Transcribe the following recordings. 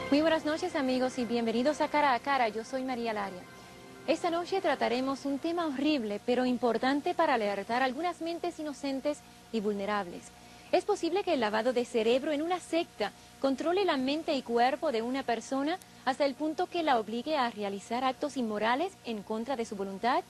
Muy buenas noches amigos y bienvenidos a Cara a Cara, yo soy María Laria. Esta noche trataremos un tema horrible pero importante para alertar a algunas mentes inocentes y vulnerables. ¿Es posible que el lavado de cerebro en una secta controle la mente y cuerpo de una persona hasta el punto que la obligue a realizar actos inmorales en contra de su voluntad?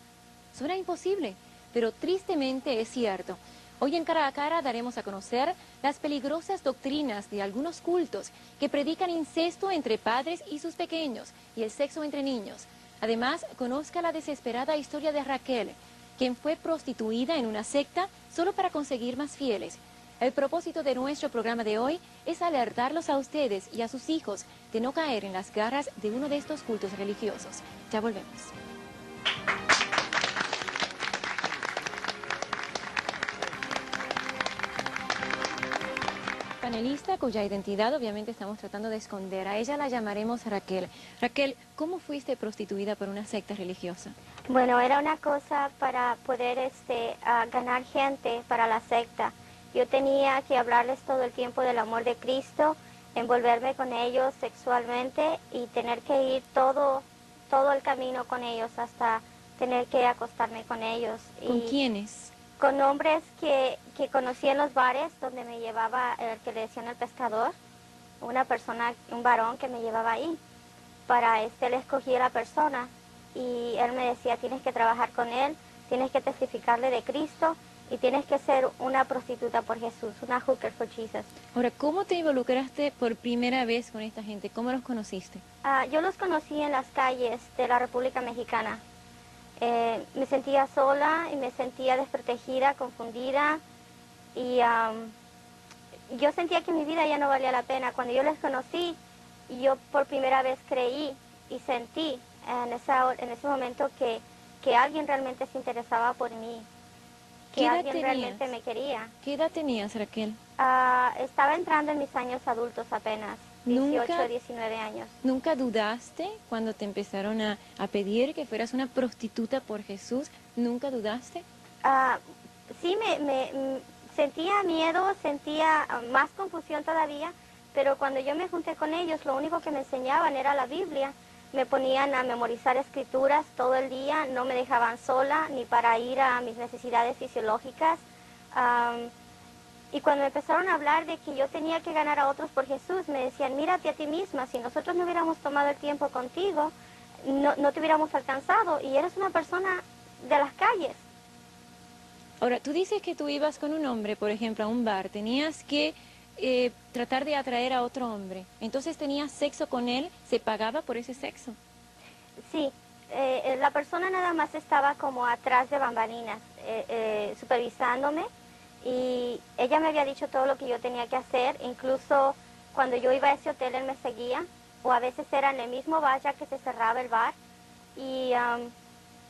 Suena imposible, pero tristemente es cierto. Hoy en Cara a Cara daremos a conocer las peligrosas doctrinas de algunos cultos que predican incesto entre padres y sus pequeños y el sexo entre niños. Además, conozca la desesperada historia de Raquel, quien fue prostituida en una secta solo para conseguir más fieles. El propósito de nuestro programa de hoy es alertarlos a ustedes y a sus hijos de no caer en las garras de uno de estos cultos religiosos. Ya volvemos. Panelista cuya identidad obviamente estamos tratando de esconder. A ella la llamaremos Raquel. Raquel, ¿cómo fuiste prostituida por una secta religiosa? Bueno, era una cosa para poder ganar gente para la secta. Yo tenía que hablarles todo el tiempo del amor de Cristo, envolverme con ellos sexualmente y tener que ir todo el camino con ellos hasta tener que acostarme con ellos. ¿Con quiénes? Con hombres que conocí en los bares donde me llevaba el que le decían el pescador, una persona, un varón que me llevaba ahí. Le escogí a la persona y él me decía, tienes que trabajar con él, tienes que testificarle de Cristo y tienes que ser una prostituta por Jesús, una hooker for Jesus. Ahora, ¿cómo te involucraste por primera vez con esta gente? ¿Cómo los conociste? Yo los conocí en las calles de la República Mexicana. Me sentía sola y me sentía desprotegida, confundida y yo sentía que mi vida ya no valía la pena. Cuando yo les conocí, yo por primera vez creí y sentí en ese momento que alguien realmente se interesaba por mí, que alguien realmente me quería. ¿Qué edad tenías, Raquel? Estaba entrando en mis años adultos apenas, 18, 19 años. ¿Nunca dudaste cuando te empezaron a pedir que fueras una prostituta por Jesús? ¿Nunca dudaste? Sí, me sentía miedo, sentía más confusión todavía, pero cuando yo me junté con ellos, lo único que me enseñaban era la Biblia. Me ponían a memorizar escrituras todo el día, no me dejaban sola ni para ir a mis necesidades fisiológicas. Y cuando empezaron a hablar de que yo tenía que ganar a otros por Jesús, me decían, mírate a ti misma, si nosotros no hubiéramos tomado el tiempo contigo, no te hubiéramos alcanzado y eres una persona de las calles. Ahora, tú dices que tú ibas con un hombre, por ejemplo, a un bar, tenías que tratar de atraer a otro hombre, entonces tenías sexo con él, ¿se pagaba por ese sexo? Sí, la persona nada más estaba como atrás de bambalinas, supervisándome. Y ella me había dicho todo lo que yo tenía que hacer, incluso cuando yo iba a ese hotel él me seguía, o a veces era en el mismo bar ya que se cerraba el bar. Y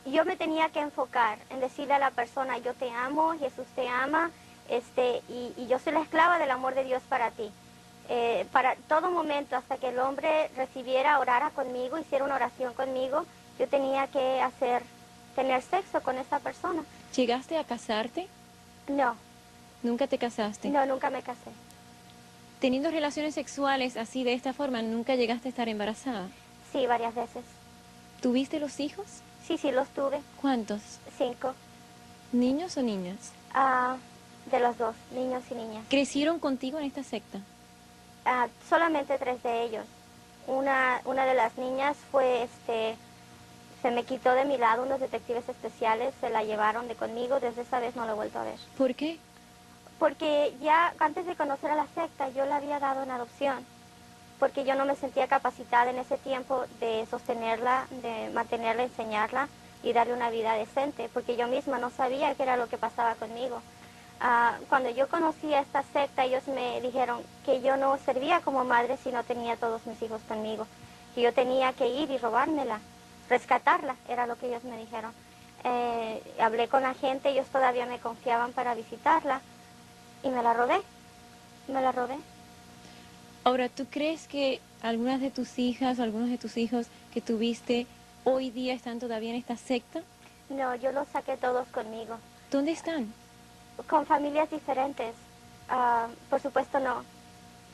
yo me tenía que enfocar en decirle a la persona, yo te amo, Jesús te ama, y yo soy la esclava del amor de Dios para ti. Para todo momento, hasta que el hombre recibiera, orara conmigo, hiciera una oración conmigo, yo tenía que tener sexo con esa persona. ¿Llegaste a casarte? No. ¿Nunca te casaste? No, nunca me casé. Teniendo relaciones sexuales así, de esta forma, ¿nunca llegaste a estar embarazada? Sí, varias veces. ¿Tuviste los hijos? Sí, los tuve. ¿Cuántos? 5. ¿Niños o niñas? De los dos, niños y niñas. ¿Crecieron contigo en esta secta? Solamente 3 de ellos. Una de las niñas se me quitó de mi lado, unos detectives especiales se la llevaron de conmigo, desde esa vez no la he vuelto a ver. ¿Por qué? Porque ya antes de conocer a la secta yo la había dado en adopción, porque yo no me sentía capacitada en ese tiempo de sostenerla, de mantenerla, enseñarla y darle una vida decente, porque yo misma no sabía qué era lo que pasaba conmigo. Cuando yo conocí a esta secta, ellos me dijeron que yo no servía como madre si no tenía a todos mis hijos conmigo, que yo tenía que ir y robármela, rescatarla, era lo que ellos me dijeron. Hablé con la gente, ellos todavía me confiaban para visitarla y me la robé. Ahora, ¿tú crees que algunas de tus hijas o algunos de tus hijos que tuviste hoy día están todavía en esta secta? No, yo los saqué todos conmigo. ¿Dónde están? Con familias diferentes. Por supuesto no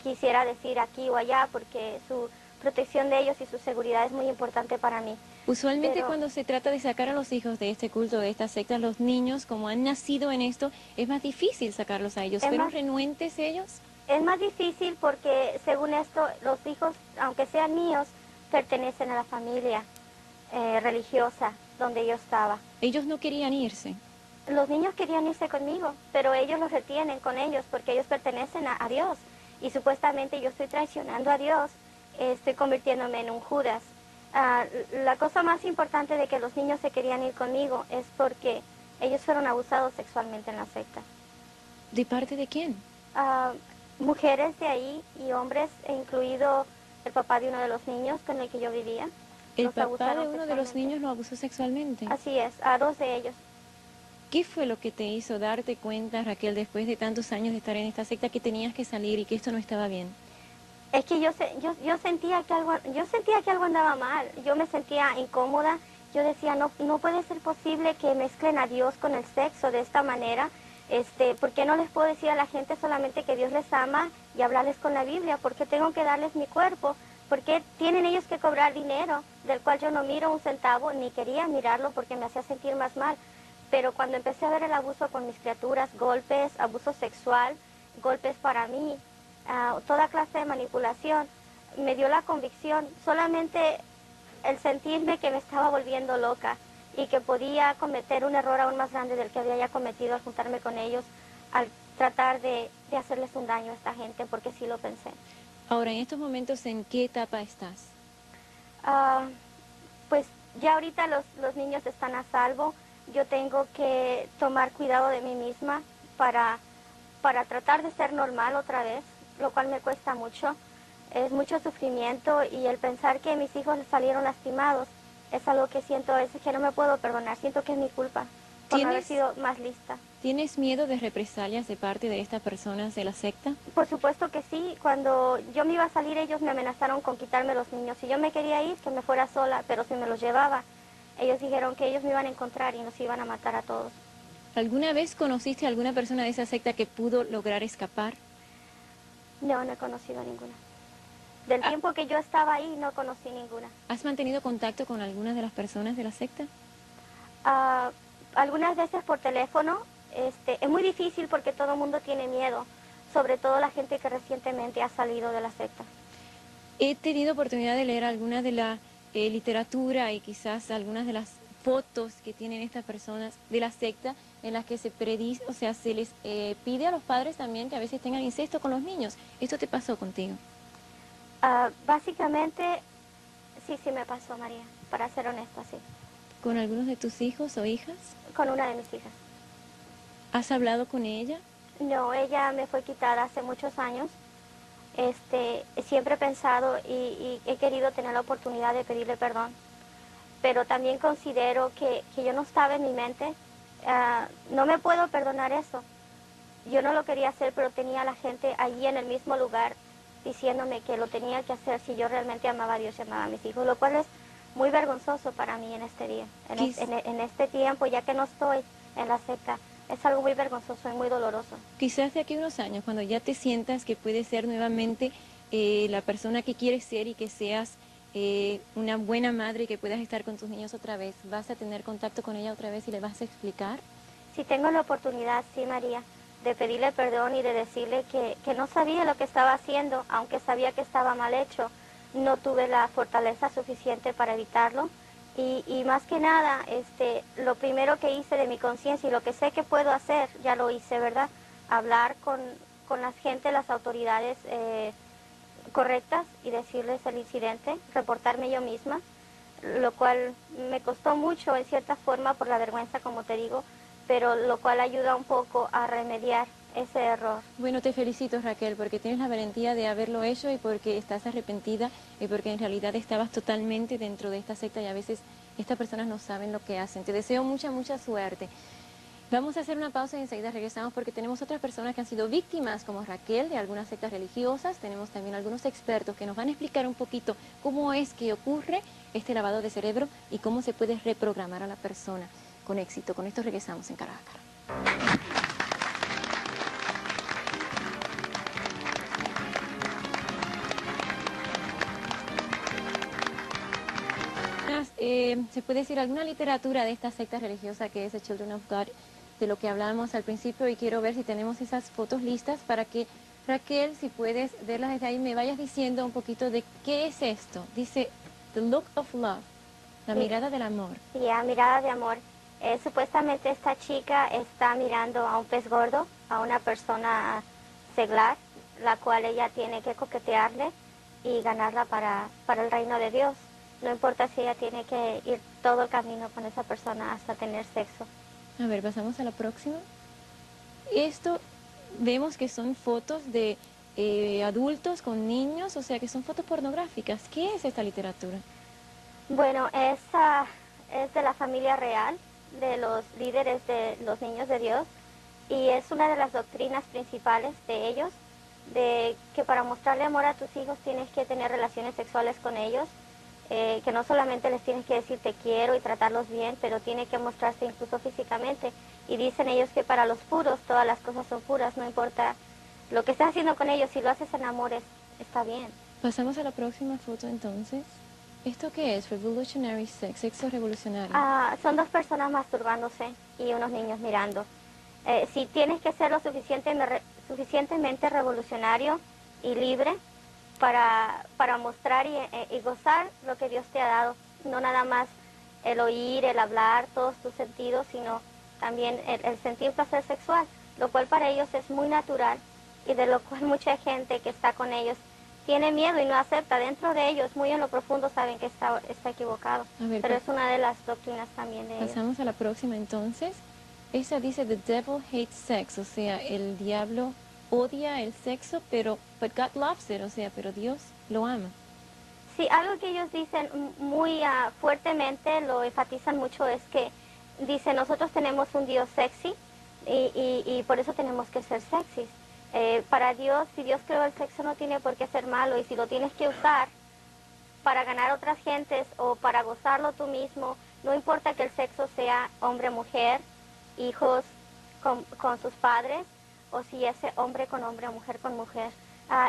quisiera decir aquí o allá porque su protección de ellos y su seguridad es muy importante para mí. Usualmente Pero cuando se trata de sacar a los hijos de este culto, de esta secta, los niños, como han nacido en esto, es más difícil sacarlos a ellos. es ¿Fueron más, renuentes ellos? es más difícil porque según esto, los hijos, aunque sean míos, pertenecen a la familia religiosa donde yo estaba. Ellos no querían irse. Los niños querían irse conmigo, pero ellos los retienen con ellos porque ellos pertenecen a Dios. Y supuestamente yo estoy traicionando a Dios, estoy convirtiéndome en un Judas. La cosa más importante de que los niños se querían ir conmigo es porque ellos fueron abusados sexualmente en la secta. ¿De parte de quién? Mujeres de ahí y hombres, incluido el papá de uno de los niños con el que yo vivía. El los papá abusaron de uno de los sexualmente. niños lo abusó sexualmente. Así es, a 2 de ellos. ¿Qué fue lo que te hizo darte cuenta, Raquel, después de tantos años de estar en esta secta, que tenías que salir y que esto no estaba bien? Es que yo sentía que algo andaba mal, yo me sentía incómoda, yo decía, no puede ser posible que mezclen a Dios con el sexo de esta manera. ¿Por qué no les puedo decir a la gente solamente que Dios les ama y hablarles con la Biblia? ¿Por qué tengo que darles mi cuerpo? ¿Por qué tienen ellos que cobrar dinero del cual yo no miro un centavo, ni quería mirarlo porque me hacía sentir más mal? Pero cuando empecé a ver el abuso con mis criaturas, golpes, abuso sexual, golpes para mí, toda clase de manipulación, me dio la convicción, solamente el sentirme que me estaba volviendo loca y que podía cometer un error aún más grande del que había ya cometido al juntarme con ellos, al tratar de hacerles un daño a esta gente, porque sí lo pensé. Ahora, en estos momentos, ¿en qué etapa estás? Pues ya ahorita los niños están a salvo, yo tengo que tomar cuidado de mí misma para tratar de ser normal otra vez, lo cual me cuesta mucho. Es mucho sufrimiento y el pensar que mis hijos salieron lastimados es algo que siento, es que no me puedo perdonar, siento que es mi culpa por no haber sido más lista. ¿Tienes miedo de represalias de parte de estas personas de la secta? Por supuesto que sí, cuando yo me iba a salir ellos me amenazaron con quitarme los niños. Si yo me quería ir, que me fuera sola, pero si me los llevaba, ellos dijeron que ellos me iban a encontrar y nos iban a matar a todos. ¿Alguna vez conociste a alguna persona de esa secta que pudo lograr escapar? No, no he conocido a ninguna. Del tiempo que yo estaba ahí, no conocí ninguna. ¿Has mantenido contacto con algunas de las personas de la secta? Algunas veces por teléfono. Es muy difícil porque todo el mundo tiene miedo, sobre todo la gente que recientemente ha salido de la secta. He tenido oportunidad de leer alguna de la literatura y quizás algunas de las fotos que tienen estas personas de la secta en las que se predice, o sea, se les pide a los padres también que a veces tengan incesto con los niños. ¿Esto te pasó contigo? Básicamente, sí me pasó, María, para ser honesta, sí. ¿Con algunos de tus hijos o hijas? Con una de mis hijas. ¿Has hablado con ella? No, ella me fue quitada hace muchos años. Siempre he pensado y he querido tener la oportunidad de pedirle perdón, pero también considero que yo no estaba en mi mente. No me puedo perdonar eso. Yo no lo quería hacer, pero tenía a la gente allí en el mismo lugar diciéndome que lo tenía que hacer si yo realmente amaba a Dios y amaba a mis hijos, lo cual es muy vergonzoso para mí en este día, en este tiempo, ya que no estoy en la secta. Es algo muy vergonzoso y muy doloroso. Quizás de aquí a unos años, cuando ya te sientas que puedes ser nuevamente la persona que quieres ser y que seas una buena madre y que puedas estar con tus niños otra vez, ¿vas a tener contacto con ella otra vez y le vas a explicar? Si tengo la oportunidad, sí, María, de pedirle perdón y de decirle que no sabía lo que estaba haciendo, aunque sabía que estaba mal hecho, no tuve la fortaleza suficiente para evitarlo. Y más que nada, lo primero que hice de mi conciencia y lo que sé que puedo hacer, ya lo hice, ¿verdad? Hablar con la gente, las autoridades correctas y decirles el incidente, reportarme yo misma, lo cual me costó mucho en cierta forma por la vergüenza, como te digo, pero lo cual ayuda un poco a remediar ese error. Bueno, te felicito, Raquel, porque tienes la valentía de haberlo hecho y porque estás arrepentida y porque en realidad estabas totalmente dentro de esta secta y a veces estas personas no saben lo que hacen. Te deseo mucha suerte. Vamos a hacer una pausa y enseguida regresamos porque tenemos otras personas que han sido víctimas, como Raquel, de algunas sectas religiosas. Tenemos también algunos expertos que nos van a explicar un poquito cómo es que ocurre este lavado de cerebro y cómo se puede reprogramar a la persona con éxito. Con esto regresamos en Cara a Cara. se puede decir, alguna literatura de esta secta religiosa que es The Children of God, de lo que hablábamos al principio, y quiero ver si tenemos esas fotos listas para que Raquel, si puedes verlas desde ahí, me vayas diciendo un poquito de qué es esto. Dice, The Look of Love, la Sí. mirada del amor. Ya, mirada de amor. Supuestamente esta chica está mirando a un pez gordo, a una persona seglar, la cual ella tiene que coquetearle y ganarla para el reino de Dios. No importa si ella tiene que ir todo el camino con esa persona hasta tener sexo. A ver, pasamos a la próxima. Esto, vemos que son fotos de adultos con niños, o sea que son fotos pornográficas. ¿Qué es esta literatura? Bueno, esa es de la familia real, de los líderes de los niños de Dios, y es una de las doctrinas principales de ellos, de que para mostrarle amor a tus hijos tienes que tener relaciones sexuales con ellos, que no solamente les tienes que decir te quiero y tratarlos bien, pero tiene que mostrarse incluso físicamente. Y dicen ellos que para los puros todas las cosas son puras, no importa lo que estés haciendo con ellos, si lo haces en amor está bien. Pasamos a la próxima foto entonces. ¿Esto qué es? Revolutionary sex, sexo revolucionario. Son dos personas masturbándose y unos niños mirando. Si tienes que ser lo suficientemente revolucionario y libre para mostrar y gozar lo que Dios te ha dado, no nada más el oír, el hablar, todos tus sentidos, sino también el sentir placer sexual, lo cual para ellos es muy natural y de lo cual mucha gente que está con ellos tiene miedo y no acepta. Dentro de ellos, muy en lo profundo, saben que está equivocado. Pero es una de las doctrinas también de ellos. Pasamos a la próxima entonces. Esa dice, The devil hates sex, o sea, el diablo odia el sexo, pero but God loves it, o sea, pero Dios lo ama. Sí, algo que ellos dicen muy fuertemente, lo enfatizan mucho, es que dice, nosotros tenemos un Dios sexy y por eso tenemos que ser sexys. Para Dios, si Dios creó el sexo no tiene por qué ser malo, y si lo tienes que usar para ganar otras gentes o para gozarlo tú mismo, no importa que el sexo sea hombre-mujer, hijos con sus padres, o si es hombre con hombre o mujer con mujer.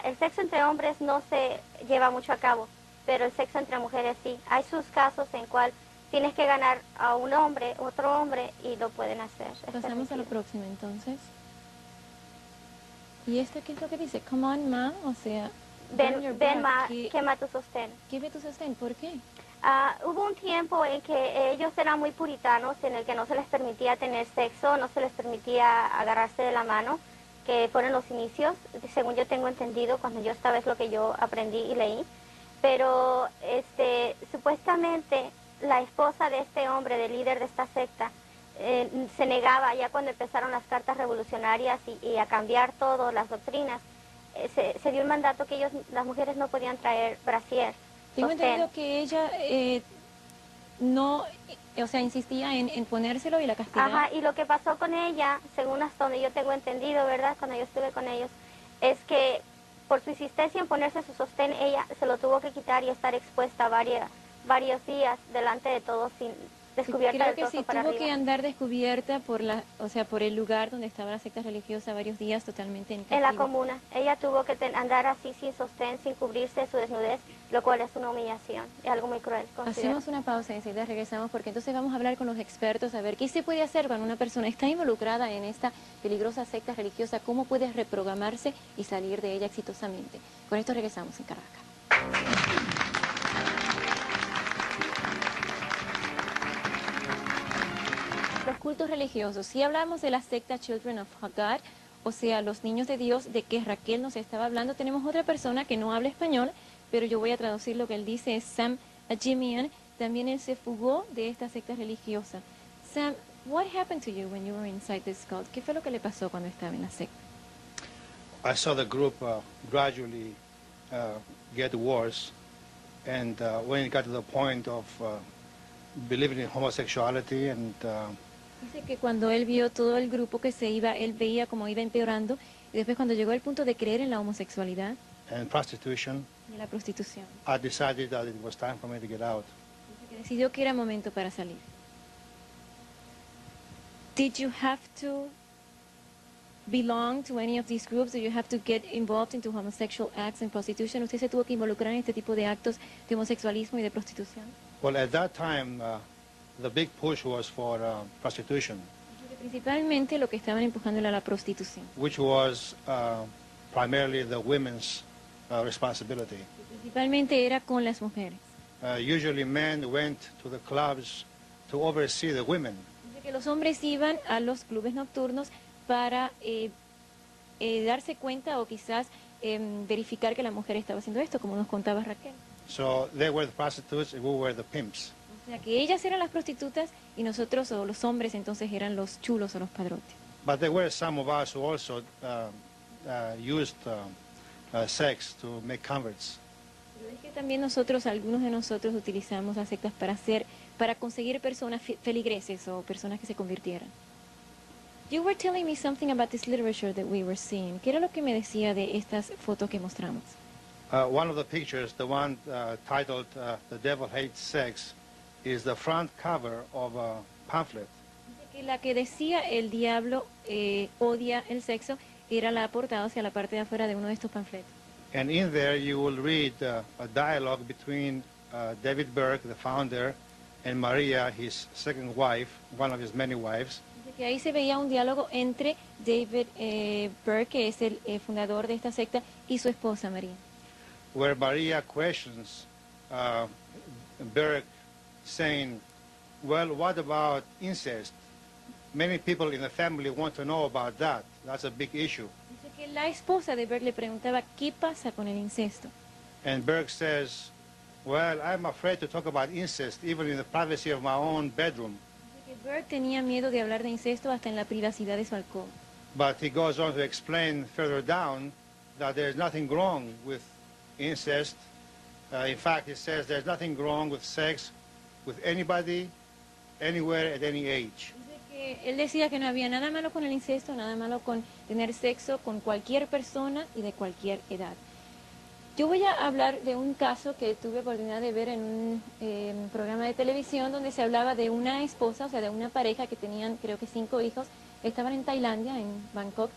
El sexo entre hombres no se lleva mucho a cabo, pero el sexo entre mujeres sí. Hay sus casos en cual tienes que ganar a un hombre, otro hombre, y lo pueden hacer. Pasamos a la próxima entonces. ¿Y esta qué es lo que dice? Come on, ma, o sea, ven ma, quema tu sostén. Quema tu sostén, ¿por qué? Hubo un tiempo en que ellos eran muy puritanos, en el que no se les permitía tener sexo, no se les permitía agarrarse de la mano, que fueron los inicios, según yo tengo entendido, cuando yo estaba, es lo que yo aprendí y leí. Pero supuestamente la esposa de este hombre, del líder de esta secta, se negaba ya cuando empezaron las cartas revolucionarias y a cambiar todo, las doctrinas. Se dio un mandato que las mujeres no podían traer brasier. Tengo entendido que ella no, o sea, insistía en ponérselo y la castigaba. Ajá, y lo que pasó con ella, según hasta donde yo tengo entendido, ¿verdad?, cuando yo estuve con ellos, es que por su insistencia en ponerse su sostén, ella se lo tuvo que quitar y estar expuesta varios días delante de todos sin descubierta. Creo que sí, tuvo que andar descubierta por el lugar donde estaba la secta religiosa varios días totalmente en la comuna. Ella tuvo que andar así sin sostén, sin cubrirse su desnudez, lo cual es una humillación, es algo muy cruel. Hacemos una pausa y enseguida regresamos, porque entonces vamos a hablar con los expertos a ver qué se puede hacer cuando una persona está involucrada en esta peligrosa secta religiosa, cómo puede reprogramarse y salir de ella exitosamente. Con esto regresamos en Caracas. Los cultos religiosos. Si hablamos de la secta Children of God, o sea, los niños de Dios, de que Raquel nos estaba hablando, tenemos otra persona que no habla español, pero yo voy a traducir lo que él dice, es Sam Ajimian. También él se fugó de esta secta religiosa. Sam, what happened to you when you were inside this cult? ¿Qué fue lo que le pasó cuando estaba en la secta? I saw the group gradually get worse, and when it got to the point of believing in homosexuality and dice que cuando él vio todo el grupo que se iba, él veía como iba empeorando, y después cuando llegó al punto de creer en la homosexualidad and prostitution, y la prostitución, I decided that it was time for me to get out. dice que decidió que era momento para salir. Did you have to belong to any of these groups? Did you have to get involved into homosexual acts and prostitution? ¿Usted se tuvo que involucrar en este tipo de actos de homosexualismo y de prostitución? Well, at that time, the big push was for prostitution, Principalmente lo que estaban empujando era la prostitución. which was primarily the women's responsibility. Principalmente era con las mujeres. Usually men went to the clubs to oversee the women. Dice que los hombres iban a los clubes nocturnos para darse cuenta o quizás verificar que la mujer estaba haciendo esto, como nos contaba Raquel. So they were the prostitutes and we were the pimps. O sea que ellas eran las prostitutas y nosotros o los hombres entonces eran los chulos o los padrotes. But there were some of us who also used sex to make converts. Pero es que también nosotros, algunos de nosotros utilizamos las sectas para conseguir personas feligreses o personas que se convirtieran. You were telling me something about this literature that we were seeing. ¿Qué era lo que me decía de estas fotos que mostramos? One of the pictures, the one titled The Devil Hates Sex, is the front cover of a pamphlet. Dice que la que decía el diablo odia el sexo era la portada hacia la parte de afuera de uno de estos panfletos. And in there you will read a dialogue between David Burke, the founder, and Maria, his second wife, one of his many wives. Dice que ahí se veía un diálogo entre David Burke, que es el fundador de esta secta, y su esposa María. Where Maria questions Burke, saying, well, what about incest? Many people in the family want to know about that. That's a big issue. Dice que la esposa de Burke le preguntaba qué pasa con el incesto. And Burke says, well, I'm afraid to talk about incest even in the privacy of my own bedroom. Dice que Burke tenía miedo de hablar de incesto hasta en la privacidad de su alcoba. But he goes on to explain further down that there's nothing wrong with incest. In fact, he says there's nothing wrong with sex with anybody, anywhere, at any age. Dice que él decía que no había nada malo con el incesto, nada malo con tener sexo con cualquier persona y de cualquier edad. Yo voy a hablar de un caso que tuve oportunidad de ver en un programa de televisión donde se hablaba de una esposa, o sea, de una pareja que tenían creo que 5 hijos, estaban en Tailandia, en Bangkok.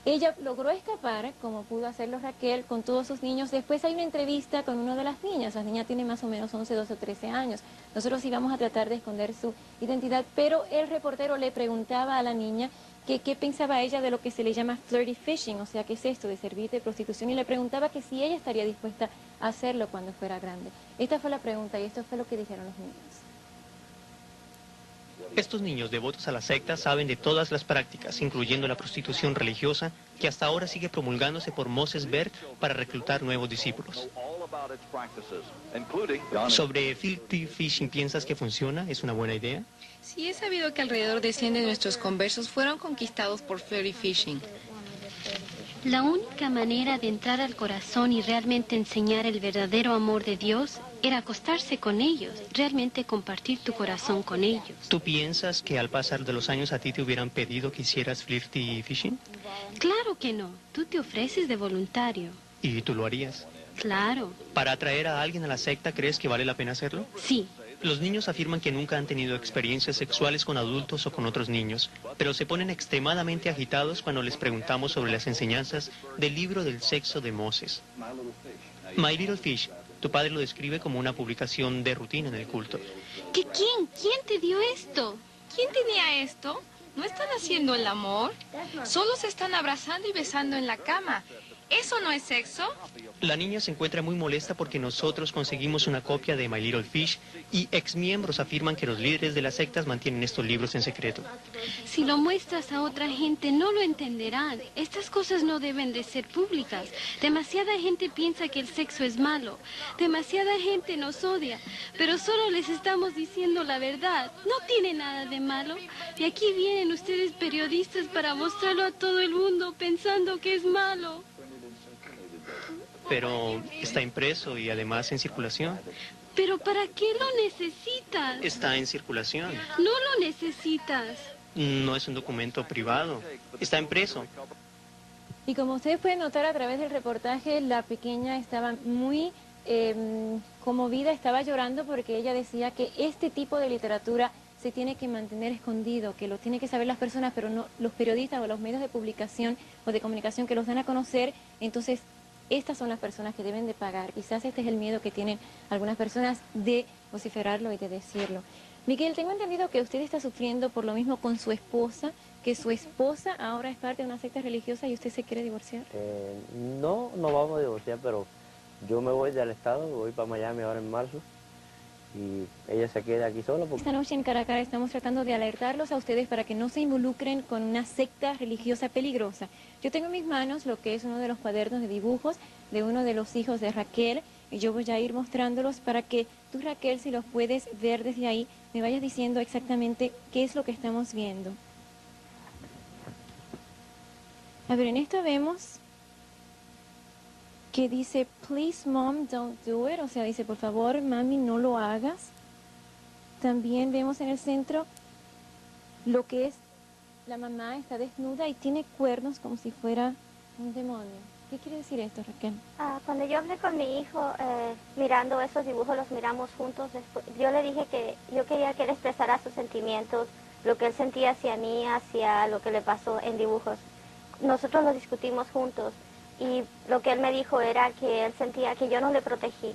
Ella logró escapar, como pudo hacerlo Raquel, con todos sus niños. Después hay una entrevista con una de las niñas. La niña tiene más o menos 11, 12 o 13 años. Nosotros íbamos a tratar de esconder su identidad, pero el reportero le preguntaba a la niña que qué pensaba ella de lo que se le llama flirty fishing, o sea, qué es esto de servir de prostitución, y le preguntaba que si ella estaría dispuesta a hacerlo cuando fuera grande. Esta fue la pregunta y esto fue lo que dijeron los niños. Estos niños devotos a la secta saben de todas las prácticas, incluyendo la prostitución religiosa, que hasta ahora sigue promulgándose por Moses Berg para reclutar nuevos discípulos. Sobre filthy fishing, ¿piensas que funciona? ¿Es una buena idea? Sí, he sabido que alrededor de 100 de nuestros conversos fueron conquistados por flirty fishing. La única manera de entrar al corazón y realmente enseñar el verdadero amor de Dios era acostarse con ellos, realmente compartir tu corazón con ellos. ¿Tú piensas que al pasar de los años a ti te hubieran pedido que hicieras flirty fishing? Claro que no, tú te ofreces de voluntario. ¿Y tú lo harías? Claro. ¿Para atraer a alguien a la secta crees que vale la pena hacerlo? Sí. Los niños afirman que nunca han tenido experiencias sexuales con adultos o con otros niños, pero se ponen extremadamente agitados cuando les preguntamos sobre las enseñanzas del libro del sexo de Moses. My Little Fish, tu padre lo describe como una publicación de rutina en el culto. ¿Quién? ¿Quién te dio esto? ¿Quién tenía esto? ¿No están haciendo el amor? Solo se están abrazando y besando en la cama. ¿Eso no es sexo? La niña se encuentra muy molesta porque nosotros conseguimos una copia de My Little Fish y exmiembros afirman que los líderes de las sectas mantienen estos libros en secreto. Si lo muestras a otra gente, no lo entenderán. Estas cosas no deben de ser públicas. Demasiada gente piensa que el sexo es malo. Demasiada gente nos odia. Pero solo les estamos diciendo la verdad. No tiene nada de malo. Y aquí vienen ustedes periodistas para mostrarlo a todo el mundo pensando que es malo. Pero está impreso y además en circulación. ¿Pero para qué lo necesitas? Está en circulación. No lo necesitas. No es un documento privado. Está impreso. Y como ustedes pueden notar a través del reportaje, la pequeña estaba muy conmovida, estaba llorando porque ella decía que este tipo de literatura se tiene que mantener escondido, que lo tienen que saber las personas, pero no los periodistas o los medios de publicación o de comunicación que los dan a conocer, entonces estas son las personas que deben de pagar. Quizás este es el miedo que tienen algunas personas de vociferarlo y de decirlo. Miguel, tengo entendido que usted está sufriendo por lo mismo con su esposa, que su esposa ahora es parte de una secta religiosa y usted se quiere divorciar. No, no vamos a divorciar, pero yo me voy del estado, voy para Miami ahora en marzo y ella se queda aquí sola. Esta noche en Cara a Cara estamos tratando de alertarlos a ustedes para que no se involucren con una secta religiosa peligrosa. Yo tengo en mis manos lo que es uno de los cuadernos de dibujos de uno de los hijos de Raquel y yo voy a ir mostrándolos para que tú, Raquel, si los puedes ver desde ahí, me vayas diciendo exactamente qué es lo que estamos viendo. A ver, en esto vemos que dice, please mom, don't do it, o sea, dice, por favor, mami, no lo hagas. También vemos en el centro lo que es, la mamá está desnuda y tiene cuernos como si fuera un demonio. ¿Qué quiere decir esto, Raquel? Cuando yo hablé con mi hijo, mirando esos dibujos, los miramos juntos, yo le dije que yo quería que él expresara sus sentimientos, lo que él sentía hacia mí, hacia lo que le pasó en dibujos. Nosotros lo discutimos juntos y lo que él me dijo era que él sentía que yo no le protegí.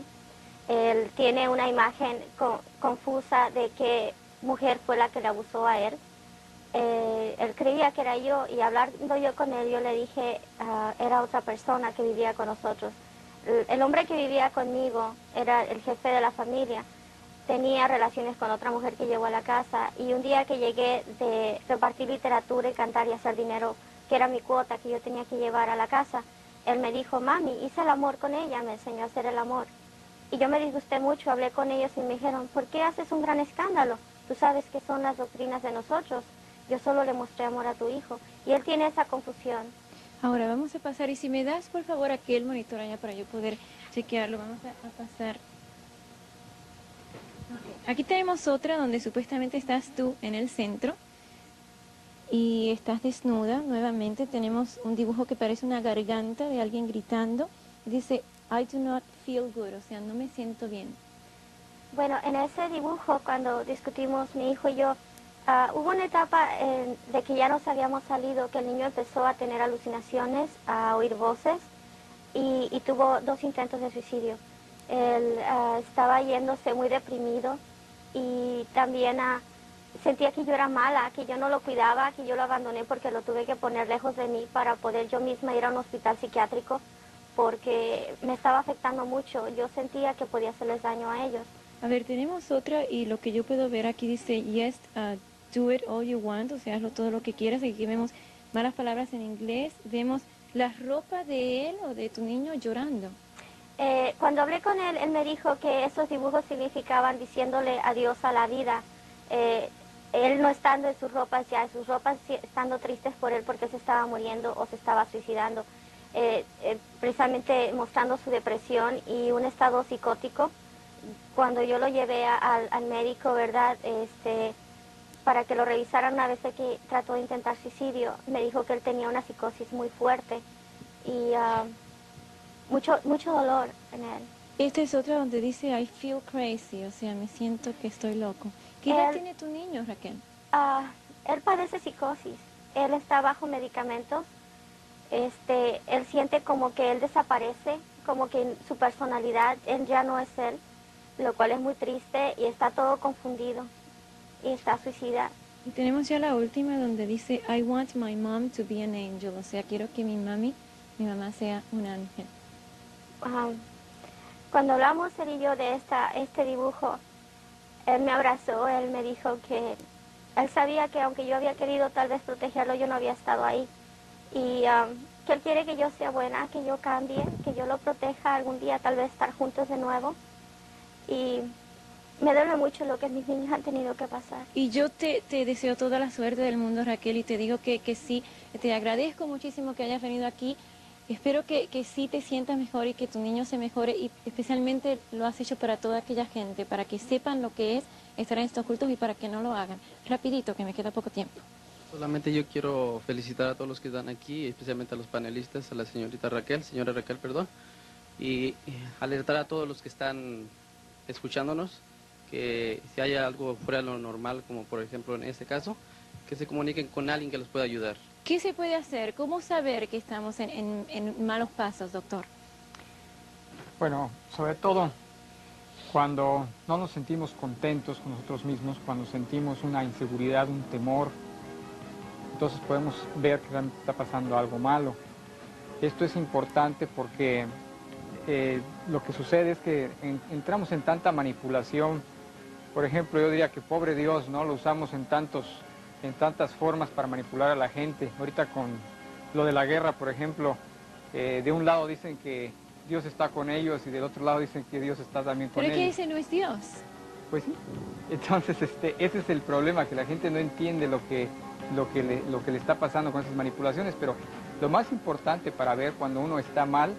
Él tiene una imagen confusa de qué mujer fue la que le abusó a él. Él creía que era yo y hablando yo con él, yo le dije, era otra persona que vivía con nosotros. El hombre que vivía conmigo era el jefe de la familia, tenía relaciones con otra mujer que llegó a la casa y un día que llegué de repartir literatura y cantar y hacer dinero, que era mi cuota que yo tenía que llevar a la casa, él me dijo, mami, hice el amor con ella, me enseñó a hacer el amor. Y yo me disgusté mucho, hablé con ellos y me dijeron, ¿por qué haces un gran escándalo? Tú sabes que son las doctrinas de nosotros. Yo solo le mostré amor a tu hijo. Y él tiene esa confusión. Ahora vamos a pasar, y si me das por favor aquel monitor allá para yo poder chequearlo, vamos a pasar. Aquí tenemos otra donde supuestamente estás tú en el centro y estás desnuda. Nuevamente tenemos un dibujo que parece una garganta de alguien gritando. Dice, I do not feel good, o sea, no me siento bien. Bueno, en ese dibujo, cuando discutimos mi hijo y yo, hubo una etapa de que ya nos habíamos salido, que el niño empezó a tener alucinaciones, a oír voces y tuvo 2 intentos de suicidio. Él estaba yéndose muy deprimido y también sentía que yo era mala, que yo no lo cuidaba, que yo lo abandoné porque lo tuve que poner lejos de mí para poder yo misma ir a un hospital psiquiátrico porque me estaba afectando mucho. Yo sentía que podía hacerles daño a ellos. A ver, tenemos otra y lo que yo puedo ver aquí dice, yes, do it all you want, o sea, hazlo todo lo que quieras. Aquí vemos malas palabras en inglés, vemos la ropa de él o de tu niño llorando. Cuando hablé con él, él me dijo que esos dibujos significaban diciéndole adiós a la vida. Él no estando en sus ropas, ya en sus ropas estando tristes por él porque se estaba muriendo o se estaba suicidando. Precisamente mostrando su depresión y un estado psicótico. Cuando yo lo llevé al médico, ¿verdad? Para que lo revisaran una vez que trató de intentar suicidio, me dijo que él tenía una psicosis muy fuerte y mucho dolor en él. Esta es otra donde dice I feel crazy, o sea, me siento que estoy loco. ¿Qué edad tiene tu niño, Raquel? Él padece psicosis, él está bajo medicamentos, él siente como que él desaparece, como que su personalidad, él ya no es él, lo cual es muy triste y está todo confundido y está suicida. Y tenemos ya la última donde dice I want my mom to be an angel, o sea, quiero que mi mamá sea un ángel. Cuando hablamos él y yo de este dibujo, él me abrazó, él me dijo que él sabía que aunque yo había querido tal vez protegerlo, yo no había estado ahí. Y que él quiere que yo sea buena, que yo cambie, que yo lo proteja algún día, tal vez estar juntos de nuevo. Y me duele mucho lo que mis niños han tenido que pasar. Y yo te deseo toda la suerte del mundo, Raquel, y te digo que sí, te agradezco muchísimo que hayas venido aquí. Espero que sí te sientas mejor y que tu niño se mejore, y especialmente lo has hecho para toda aquella gente, para que sepan lo que es estar en estos cultos y para que no lo hagan. Rapidito, que me queda poco tiempo. Solamente yo quiero felicitar a todos los que están aquí, especialmente a los panelistas, a la señora Raquel, perdón, y alertar a todos los que están escuchándonos que si hay algo fuera de lo normal, como por ejemplo en este caso, que se comuniquen con alguien que los pueda ayudar. ¿Qué se puede hacer? ¿Cómo saber que estamos en malos pasos, doctor? Bueno, sobre todo cuando no nos sentimos contentos con nosotros mismos, cuando sentimos una inseguridad, un temor, entonces podemos ver que realmente está pasando algo malo. Esto es importante porque lo que sucede es que entramos en tanta manipulación. Por ejemplo, yo diría que pobre Dios, ¿no? Lo usamos en tantas formas para manipular a la gente. Ahorita con lo de la guerra, por ejemplo, de un lado dicen que Dios está con ellos y del otro lado dicen que Dios está también con ellos. ¿Pero qué ese no es Dios? Pues sí. Entonces, ese es el problema, que la gente no entiende lo que le está pasando con esas manipulaciones, pero lo más importante para ver cuando uno está mal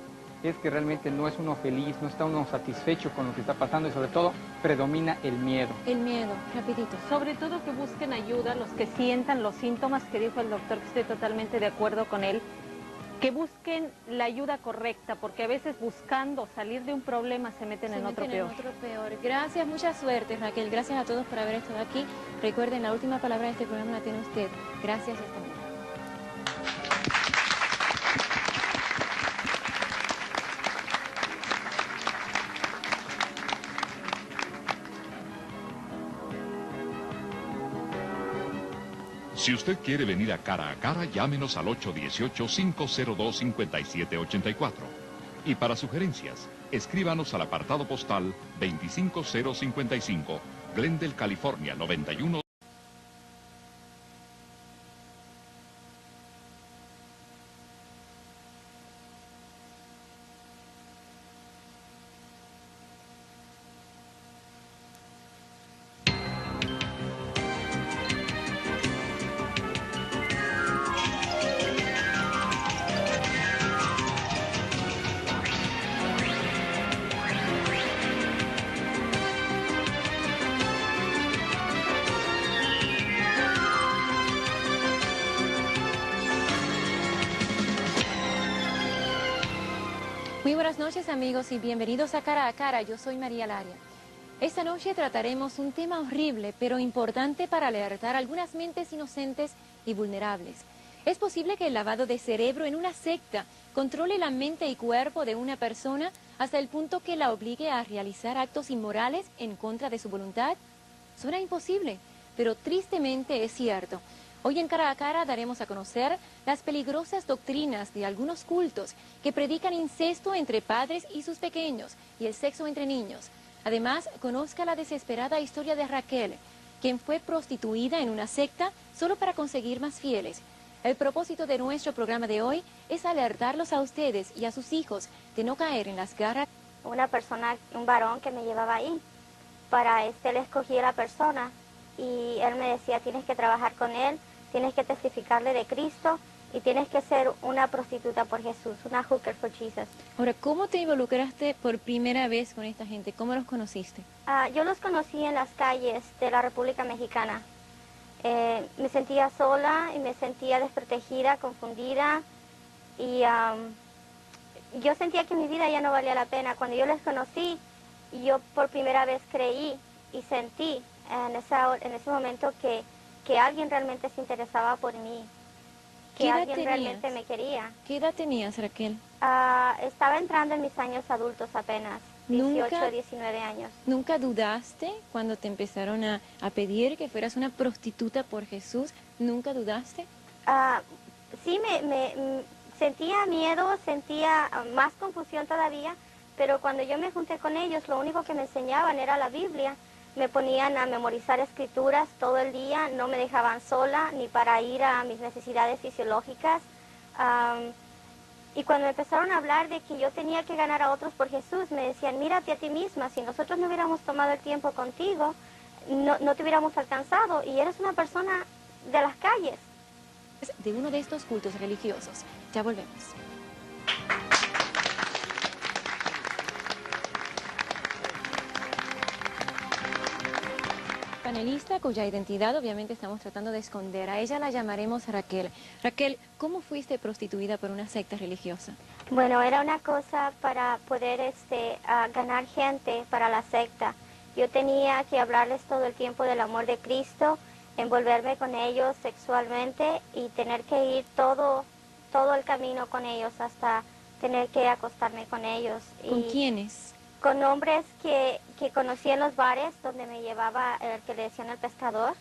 es que realmente no es uno feliz, no está uno satisfecho con lo que está pasando y sobre todo predomina el miedo. El miedo, rapidito. Sobre todo que busquen ayuda los que sientan los síntomas que dijo el doctor, que estoy totalmente de acuerdo con él, que busquen la ayuda correcta, porque a veces buscando salir de un problema se meten en otro peor. Gracias, mucha suerte, Raquel. Gracias a todos por haber estado aquí. Recuerden, la última palabra de este programa la tiene usted. Gracias y hasta luego. Si usted quiere venir a Cara, llámenos al 818-502-5784. Y para sugerencias, escríbanos al apartado postal 25055, Glendale, California, 91. Muy buenas noches, amigos, y bienvenidos a Cara. Yo soy María Laria. Esta noche trataremos un tema horrible, pero importante para alertar a algunas mentes inocentes y vulnerables. ¿Es posible que el lavado de cerebro en una secta controle la mente y cuerpo de una persona hasta el punto que la obligue a realizar actos inmorales en contra de su voluntad? Suena imposible, pero tristemente es cierto. Hoy en Cara a Cara daremos a conocer las peligrosas doctrinas de algunos cultos que predican incesto entre padres y sus pequeños y el sexo entre niños. Además, conozca la desesperada historia de Raquel, quien fue prostituida en una secta solo para conseguir más fieles. El propósito de nuestro programa de hoy es alertarlos a ustedes y a sus hijos de no caer en las garras. Una persona, un varón que me llevaba ahí, le escogí a la persona y él me decía, tienes que trabajar con él, tienes que testificarle de Cristo y tienes que ser una prostituta por Jesús, una hooker for Jesus. Ahora, ¿cómo te involucraste por primera vez con esta gente? ¿Cómo los conociste? Yo los conocí en las calles de la República Mexicana. Me sentía sola y me sentía desprotegida, confundida y yo sentía que mi vida ya no valía la pena. Cuando yo les conocí, yo por primera vez creí y sentí en ese momento que alguien realmente se interesaba por mí, que alguien realmente me quería. ¿Qué edad tenías, Raquel? Estaba entrando en mis años adultos apenas, 18, 19 años. ¿Nunca dudaste cuando te empezaron a pedir que fueras una prostituta por Jesús? ¿Nunca dudaste? Sí, me sentía miedo, sentía más confusión todavía, pero cuando yo me junté con ellos, lo único que me enseñaban era la Biblia. Me ponían a memorizar escrituras todo el día, no me dejaban sola ni para ir a mis necesidades fisiológicas. Y cuando empezaron a hablar de que yo tenía que ganar a otros por Jesús, me decían, mírate a ti misma, si nosotros no hubiéramos tomado el tiempo contigo, no te hubiéramos alcanzado y eres una persona de las calles. De uno de estos cultos religiosos. Ya volvemos. Panelista cuya identidad obviamente estamos tratando de esconder. A ella la llamaremos Raquel. Raquel, ¿cómo fuiste prostituida por una secta religiosa? Bueno, era una cosa para poder ganar gente para la secta. Yo tenía que hablarles todo el tiempo del amor de Cristo, envolverme con ellos sexualmente y tener que ir todo el camino con ellos hasta tener que acostarme con ellos. ¿Con quiénes? Con hombres que conocí en los bares donde me llevaba el que le decían el pescador.